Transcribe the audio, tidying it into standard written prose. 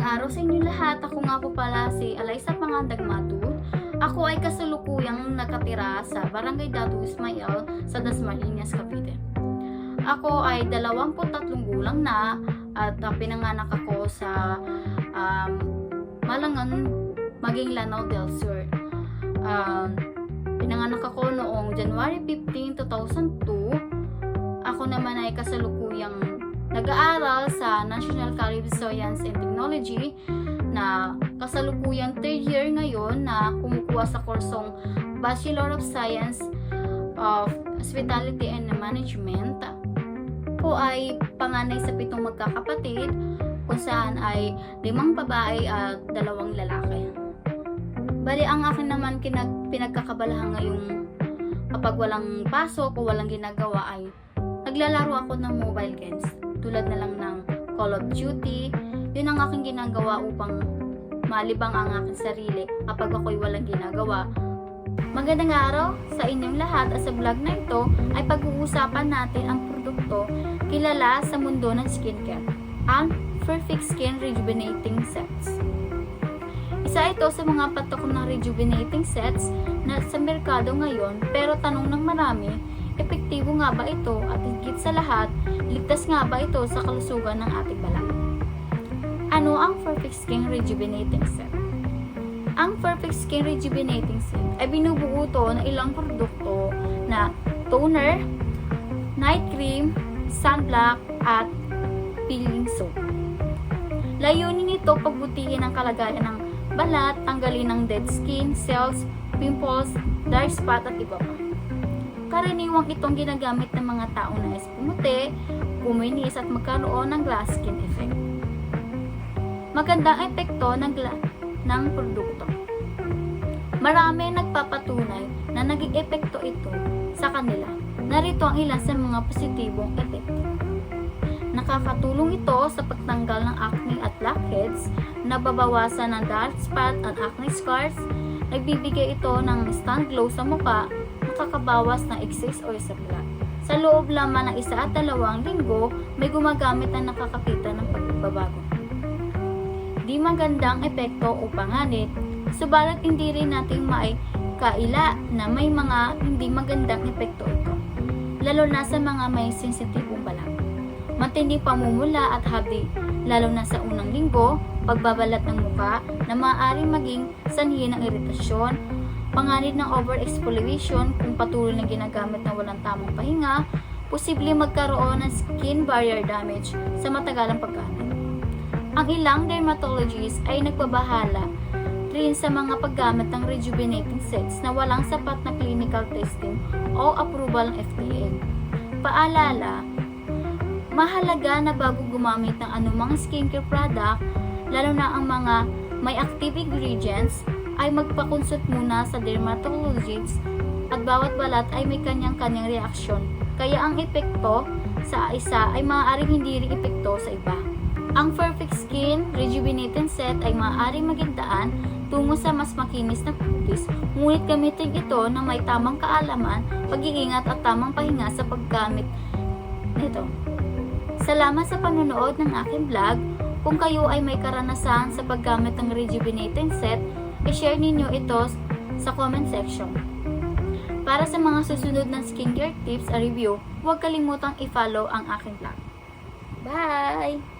araw sa inyo lahat. Ako nga po pala si Alaysa Pangandag Matud. Ako ay kasalukuyang nakatira sa Barangay Datu Ismail sa Dasmariñas, Cavite. Ako ay 23 gulang na at pinanganak ako sa Malangan, Maging Lanao del Sur. Pinanganak ako noong January 15, 2002. Ako naman ay kasalukuyang nag-aaral sa National College of Science and Technology na kasalukuyang 3rd year ngayon na kumukuha sa kursong Bachelor of Science of Hospitality and Management. Ako ay panganay sa 7 magkakapatid kung saan ay 5 babae at 2 lalaki. Bali, ang akin naman pinagkakabalahan ngayong kapag walang pasok o walang ginagawa ay naglalaro ako ng mobile games. Tulad na lang ng Call of Duty. Yun ang aking ginagawa upang malibang ang aking sarili kapag ako'y walang ginagawa. Magandang araw sa inyong lahat at sa vlog na ito ay pag-uusapan natin ang produkto kilala sa mundo ng skincare, ang Perfect Skin Rejuvenating Sets. Isa ito sa mga patok ng rejuvenating sets na sa merkado ngayon, pero tanong ng marami, epektibo nga ba ito at higit sa lahat, ligtas nga ba ito sa kalusugan ng ating balat? Ano ang Perfect Skin Rejuvenating Set? Ang Perfect Skin Rejuvenating Set ay binubuo ito ng ilang produkto na toner, night cream, sunblock, at peeling soap. Layunin nito pagbutihin ang kalagayan ng balat, tanggalin ng dead skin, cells, pimples, dark spot at iba pa. Karaniwang itong ginagamit ng mga tao na pumuti, kuminis at magkaroon ng glass skin effect. Magandang epekto ng produkto. Marami nagpapatunay na naging epekto ito sa kanila. Narito ang ilan sa mga positibong epekto. Nakakatulong ito sa pagtanggal ng acne at blackheads, nababawasan ng dark spot at acne scars, nagbibigay ito ng instant glow sa mukha, nakakabawas ng excess oil sa balat. Sa loob lamang ng 1 at 2 linggo, may gumagamit na nakakakita ng pagbabago. Di magandang epekto o panganib, subalit hindi rin natin maikaila na may mga hindi magandang epekto ito, lalo na sa mga may sensitibong balat. Matinding pamumula at hapdi, lalo na sa unang linggo, pagbabalat ng muka na maaaring maging sanhi ng iritasyon, panganib ng overexfoliation kung patuloy na ginagamit na walang tamang pahinga, posible magkaroon ng skin barrier damage sa matagalang paggamit. Ang ilang dermatologists ay nagbabahala rin sa mga paggamit ng rejuvenating sets na walang sapat na clinical testing o approval ng FDA. Paalala, mahalaga na bago gumamit ng anumang skincare product, lalo na ang mga may active ingredients, ay magpakonsult muna sa dermatologist at bawat balat ay may kanyang-kanyang reaksyon. Kaya ang epekto sa isa ay maaaring hindi rin epekto sa iba. Ang Perfect Skin Rejuvenating Set ay maaaring maging daan tungo sa mas makinis na kutis, ngunit gamitin ito na may tamang kaalaman, pag-iingat at tamang pahinga sa paggamit nito. Salamat sa panonood ng aking vlog. Kung kayo ay may karanasan sa paggamit ng rejuvenating set, i-share ninyo ito sa comment section. Para sa mga susunod na skincare tips at review, huwag kalimutang i-follow ang aking vlog. Bye!